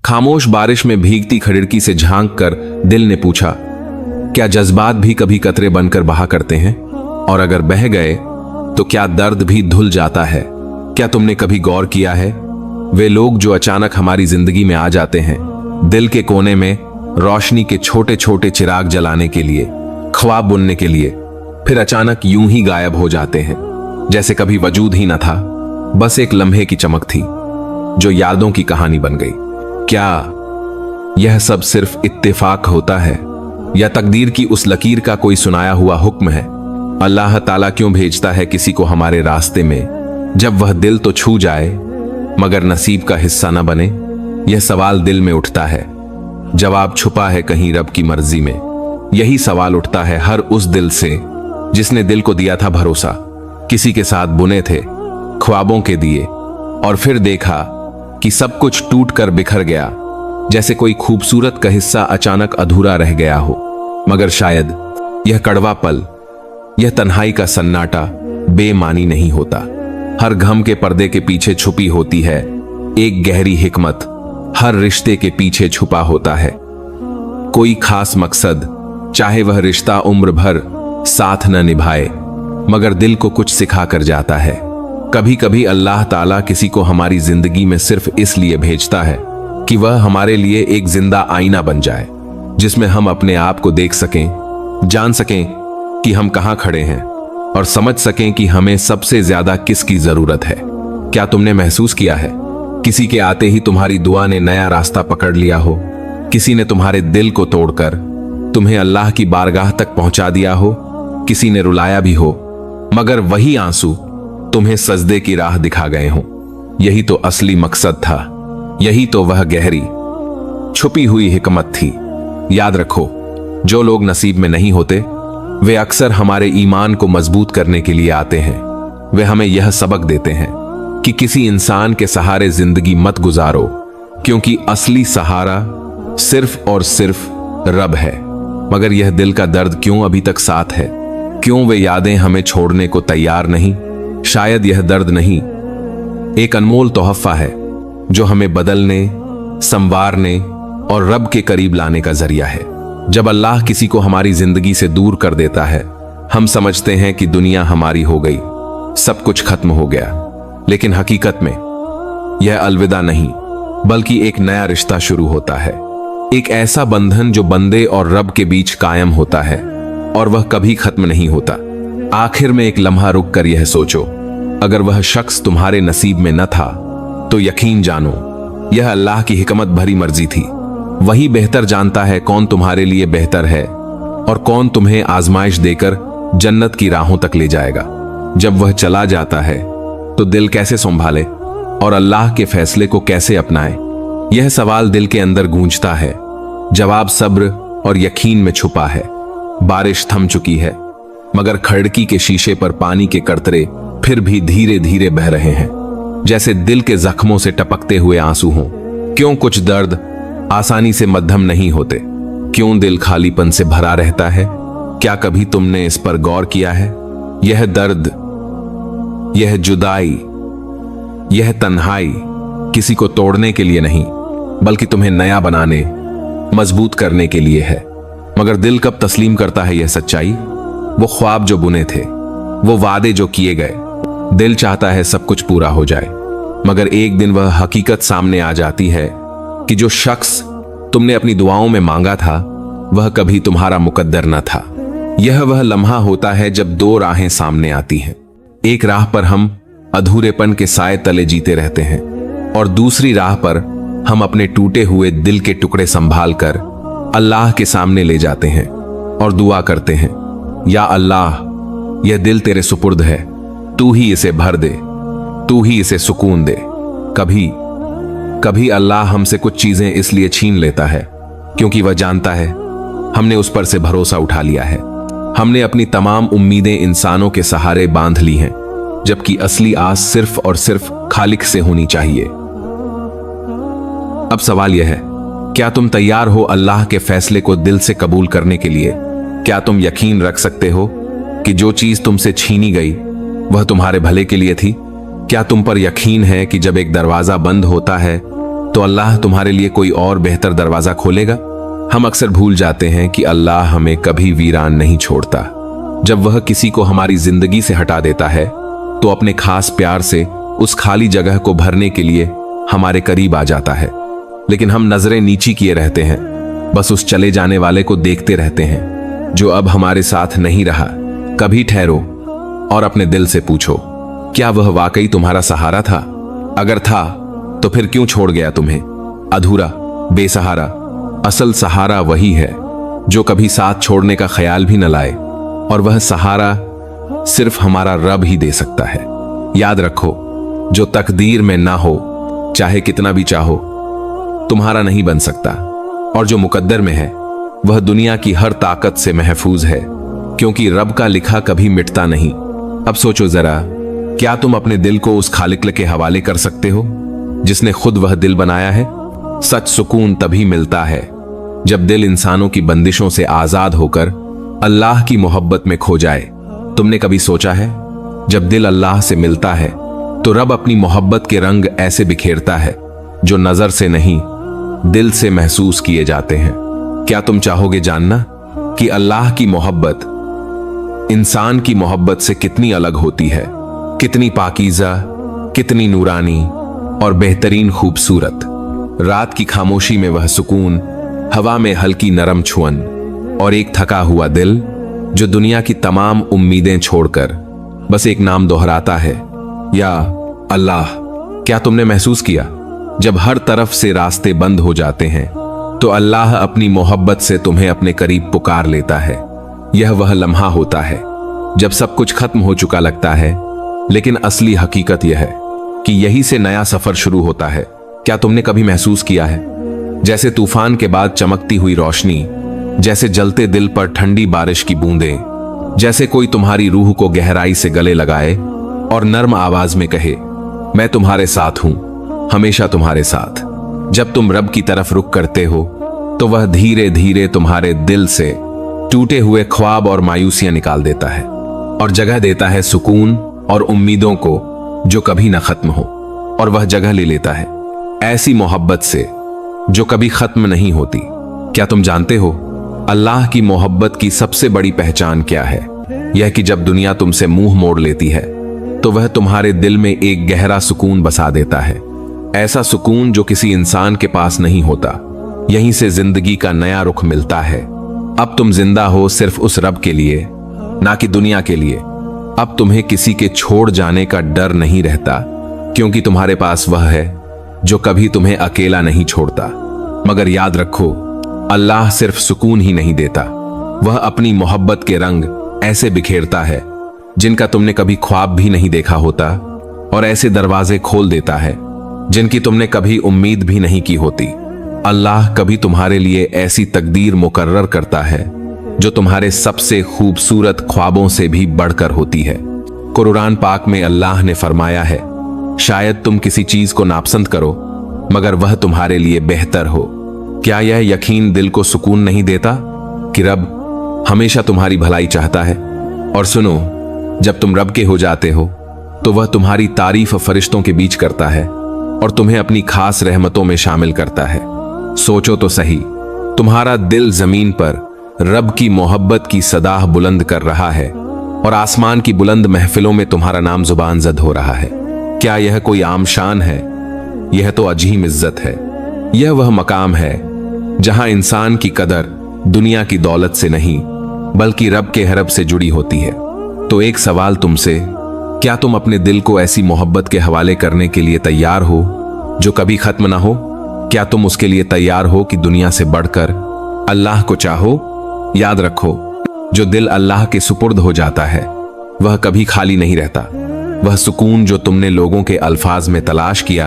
खामोश बारिश में भीगती खिड़की से झांक कर दिल ने पूछा, क्या जज्बात भी कभी कतरे बनकर बहा करते हैं? और अगर बह गए तो क्या दर्द भी धुल जाता है? क्या तुमने कभी गौर किया है, वे लोग जो अचानक हमारी जिंदगी में आ जाते हैं, दिल के कोने में रोशनी के छोटे छोटे चिराग जलाने के लिए, ख्वाब बुनने के लिए, फिर अचानक यूं ही गायब हो जाते हैं, जैसे कभी वजूद ही न था, बस एक लम्हे की चमक थी जो यादों की कहानी बन गई। क्या यह सब सिर्फ इत्तेफाक होता है या तकदीर की उस लकीर का कोई सुनाया हुआ हुक्म है? अल्लाह ताला क्यों भेजता है किसी को हमारे रास्ते में जब वह दिल तो छू जाए मगर नसीब का हिस्सा न बने? यह सवाल दिल में उठता है। जवाब छुपा है कहीं रब की मर्जी में। यही सवाल उठता है हर उस दिल से जिसने दिल को दिया था भरोसा, किसी के साथ बुने थे ख्वाबों के दिए, और फिर देखा कि सब कुछ टूट कर बिखर गया, जैसे कोई खूबसूरत का हिस्सा अचानक अधूरा रह गया हो। मगर शायद यह कड़वा पल, यह तन्हाई का सन्नाटा बेमानी नहीं होता। हर गम के पर्दे के पीछे छुपी होती है एक गहरी हिकमत। हर रिश्ते के पीछे छुपा होता है कोई खास मकसद, चाहे वह रिश्ता उम्र भर साथ न निभाए मगर दिल को कुछ सिखा कर जाता है। कभी कभी अल्लाह ताला किसी को हमारी जिंदगी में सिर्फ इसलिए भेजता है कि वह हमारे लिए एक जिंदा आईना बन जाए, जिसमें हम अपने आप को देख सकें, जान सकें कि हम कहां खड़े हैं और समझ सकें कि हमें सबसे ज्यादा किसकी जरूरत है। क्या तुमने महसूस किया है किसी के आते ही तुम्हारी दुआ ने नया रास्ता पकड़ लिया हो? किसी ने तुम्हारे दिल को तोड़कर तुम्हें अल्लाह की बारगाह तक पहुंचा दिया हो? किसी ने रुलाया भी हो मगर वही आंसू तुम्हें सजदे की राह दिखा गए हों। यही तो असली मकसद था, यही तो वह गहरी छुपी हुई हिकमत थी। याद रखो, जो लोग नसीब में नहीं होते वे अक्सर हमारे ईमान को मजबूत करने के लिए आते हैं। वे हमें यह सबक देते हैं कि किसी इंसान के सहारे जिंदगी मत गुजारो, क्योंकि असली सहारा सिर्फ और सिर्फ रब है। मगर यह दिल का दर्द क्यों अभी तक साथ है? क्यों वे यादें हमें छोड़ने को तैयार नहीं? शायद यह दर्द नहीं, एक अनमोल तोहफा है जो हमें बदलने, संवारने और रब के करीब लाने का जरिया है। जब अल्लाह किसी को हमारी जिंदगी से दूर कर देता है, हम समझते हैं कि दुनिया हमारी हो गई, सब कुछ खत्म हो गया। लेकिन हकीकत में यह अलविदा नहीं, बल्कि एक नया रिश्ता शुरू होता है। एक ऐसा बंधन जो बंदे और रब के बीच कायम होता है और वह कभी खत्म नहीं होता। आखिर में एक लम्हा रुक कर यह सोचो, अगर वह शख्स तुम्हारे नसीब में न था तो यकीन जानो यह अल्लाह की हिकमत भरी मर्जी थी। वही बेहतर जानता है कौन तुम्हारे लिए बेहतर है और कौन तुम्हें आजमाइश देकर जन्नत की राहों तक ले जाएगा। जब वह चला जाता है तो दिल कैसे संभाले और अल्लाह के फैसले को कैसे अपनाए? यह सवाल दिल के अंदर गूंजता है। जवाब सब्र और यकीन में छुपा है। बारिश थम चुकी है मगर खिड़की के शीशे पर पानी के कतरे फिर भी धीरे धीरे बह रहे हैं, जैसे दिल के जख्मों से टपकते हुए आंसू हों। क्यों कुछ दर्द आसानी से मध्यम नहीं होते? क्यों दिल खालीपन से भरा रहता है? क्या कभी तुमने इस पर गौर किया है? यह दर्द, यह जुदाई, यह तन्हाई किसी को तोड़ने के लिए नहीं, बल्कि तुम्हें नया बनाने, मजबूत करने के लिए है। मगर दिल कब तस्लीम करता है यह सच्चाई? वो ख्वाब जो बुने थे, वो वादे जो किए गए, दिल चाहता है सब कुछ पूरा हो जाए, मगर एक दिन वह हकीकत सामने आ जाती है कि जो शख्स तुमने अपनी दुआओं में मांगा था वह कभी तुम्हारा मुकद्दर न था। यह वह लम्हा होता है जब दो राहें सामने आती हैं। एक राह पर हम अधूरेपन के साए तले जीते रहते हैं और दूसरी राह पर हम अपने टूटे हुए दिल के टुकड़े संभाल कर अल्लाह के सामने ले जाते हैं और दुआ करते हैं, या अल्लाह, यह दिल तेरे सुपुर्द है, तू ही इसे भर दे, तू ही इसे सुकून दे। कभी कभी अल्लाह हमसे कुछ चीजें इसलिए छीन लेता है क्योंकि वह जानता है हमने उस पर से भरोसा उठा लिया है। हमने अपनी तमाम उम्मीदें इंसानों के सहारे बांध ली हैं, जबकि असली आस सिर्फ और सिर्फ खालिक से होनी चाहिए। अब सवाल यह है, क्या तुम तैयार हो अल्लाह के फैसले को दिल से कबूल करने के लिए? क्या तुम यकीन रख सकते हो कि जो चीज तुमसे छीनी गई वह तुम्हारे भले के लिए थी? क्या तुम पर यकीन है कि जब एक दरवाजा बंद होता है तो अल्लाह तुम्हारे लिए कोई और बेहतर दरवाजा खोलेगा। हम अक्सर भूल जाते हैं कि अल्लाह हमें कभी वीरान नहीं छोड़ता। जब वह किसी को हमारी जिंदगी से हटा देता है तो अपने खास प्यार से उस खाली जगह को भरने के लिए हमारे करीब आ जाता है। लेकिन हम नजरें नीची किए रहते हैं, बस उस चले जाने वाले को देखते रहते हैं जो अब हमारे साथ नहीं रहा। कभी ठहरो और अपने दिल से पूछो, क्या वह वाकई तुम्हारा सहारा था? अगर था तो फिर क्यों छोड़ गया तुम्हें अधूरा, बेसहारा? असल सहारा वही है जो कभी साथ छोड़ने का ख्याल भी न लाए, और वह सहारा सिर्फ हमारा रब ही दे सकता है। याद रखो, जो तकदीर में ना हो, चाहे कितना भी चाहो, तुम्हारा नहीं बन सकता, और जो मुकद्दर में है वह दुनिया की हर ताकत से महफूज है, क्योंकि रब का लिखा कभी मिटता नहीं। अब सोचो जरा, क्या तुम अपने दिल को उस खालिक के हवाले कर सकते हो जिसने खुद वह दिल बनाया है? सच सुकून तभी मिलता है जब दिल इंसानों की बंदिशों से आजाद होकर अल्लाह की मोहब्बत में खो जाए। तुमने कभी सोचा है, जब दिल अल्लाह से मिलता है तो रब अपनी मोहब्बत के रंग ऐसे बिखेरता है जो नजर से नहीं, दिल से महसूस किए जाते हैं। क्या तुम चाहोगे जानना कि अल्लाह की मोहब्बत इंसान की मोहब्बत से कितनी अलग होती है? कितनी पाकीज़ा, कितनी नूरानी और बेहतरीन खूबसूरत। रात की खामोशी में वह सुकून, हवा में हल्की नरम छुअन, और एक थका हुआ दिल जो दुनिया की तमाम उम्मीदें छोड़कर बस एक नाम दोहराता है, या अल्लाह। क्या तुमने महसूस किया, जब हर तरफ से रास्ते बंद हो जाते हैं तो अल्लाह अपनी मोहब्बत से तुम्हें अपने करीब पुकार लेता है? यह वह लम्हा होता है जब सब कुछ खत्म हो चुका लगता है, लेकिन असली हकीकत यह है कि यही से नया सफर शुरू होता है। क्या तुमने कभी महसूस किया है, जैसे तूफान के बाद चमकती हुई रोशनी, जैसे जलते दिल पर ठंडी बारिश की बूंदें, जैसे कोई तुम्हारी रूह को गहराई से गले लगाए और नर्म आवाज में कहे, मैं तुम्हारे साथ हूं, हमेशा तुम्हारे साथ। जब तुम रब की तरफ रुख करते हो तो वह धीरे धीरे तुम्हारे दिल से टूटे हुए ख्वाब और मायूसियां निकाल देता है और जगह देता है सुकून और उम्मीदों को जो कभी ना खत्म हो, और वह जगह ले लेता है ऐसी मोहब्बत से जो कभी खत्म नहीं होती। क्या तुम जानते हो, अल्लाह की मोहब्बत की सबसे बड़ी पहचान क्या है? यह कि जब दुनिया तुमसे मुंह मोड़ लेती है तो वह तुम्हारे दिल में एक गहरा सुकून बसा देता है, ऐसा सुकून जो किसी इंसान के पास नहीं होता। यहीं से जिंदगी का नया रुख मिलता है। अब तुम जिंदा हो सिर्फ उस रब के लिए, ना कि दुनिया के लिए। अब तुम्हें किसी के छोड़ जाने का डर नहीं रहता, क्योंकि तुम्हारे पास वह है जो कभी तुम्हें अकेला नहीं छोड़ता। मगर याद रखो, अल्लाह सिर्फ सुकून ही नहीं देता, वह अपनी मोहब्बत के रंग ऐसे बिखेरता है जिनका तुमने कभी ख्वाब भी नहीं देखा होता, और ऐसे दरवाजे खोल देता है जिनकी तुमने कभी उम्मीद भी नहीं की होती। अल्लाह कभी तुम्हारे लिए ऐसी तकदीर मुकर्रर करता है जो तुम्हारे सबसे खूबसूरत ख्वाबों से भी बढ़कर होती है। कुरान पाक में अल्लाह ने फरमाया है, शायद तुम किसी चीज को नापसंद करो मगर वह तुम्हारे लिए बेहतर हो। क्या यह यकीन दिल को सुकून नहीं देता कि रब हमेशा तुम्हारी भलाई चाहता है? और सुनो, जब तुम रब के हो जाते हो तो वह तुम्हारी तारीफ फरिश्तों के बीच करता है और तुम्हें अपनी खास रहमतों में शामिल करता है। सोचो तो सही, तुम्हारा दिल जमीन पर रब की मोहब्बत की सदाह बुलंद कर रहा है और आसमान की बुलंद महफिलों में तुम्हारा नाम जुबान जद हो रहा है। क्या यह कोई आम शान है? यह तो अजीम इज्जत है। यह वह मकाम है जहां इंसान की कदर दुनिया की दौलत से नहीं बल्कि रब के हरब से जुड़ी होती है। तो एक सवाल तुमसे, क्या तुम अपने दिल को ऐसी मोहब्बत के हवाले करने के लिए तैयार हो जो कभी खत्म ना हो? क्या तुम उसके लिए तैयार हो कि दुनिया से बढ़कर अल्लाह को चाहो? याद रखो, जो दिल अल्लाह के सुपुर्द हो जाता है वह कभी खाली नहीं रहता। वह सुकून जो तुमने लोगों के अल्फाज में तलाश किया,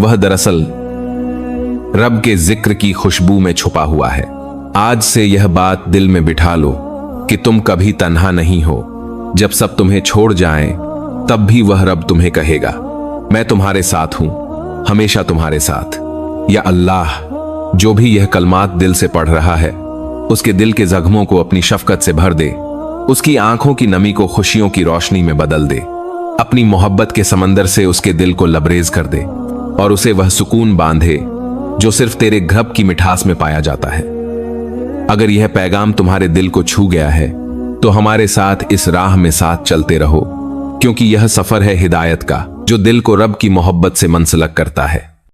वह दरअसल रब के जिक्र की खुशबू में छुपा हुआ है। आज से यह बात दिल में बिठा लो कि तुम कभी तन्हा नहीं हो। जब सब तुम्हें छोड़ जाएं, तब भी वह रब तुम्हें कहेगा, मैं तुम्हारे साथ हूं, हमेशा तुम्हारे साथ। या अल्लाह, जो भी यह कलमात दिल से पढ़ रहा है, उसके दिल के जख्मों को अपनी शफकत से भर दे, उसकी आंखों की नमी को खुशियों की रोशनी में बदल दे, अपनी मोहब्बत के समंदर से उसके दिल को लबरेज कर दे और उसे वह सुकून बांधे जो सिर्फ तेरे घब की मिठास में पाया जाता है। अगर यह पैगाम तुम्हारे दिल को छू गया है तो हमारे साथ इस राह में साथ चलते रहो, क्योंकि यह सफर है हिदायत का, जो दिल को रब की मोहब्बत से मंसलक करता है।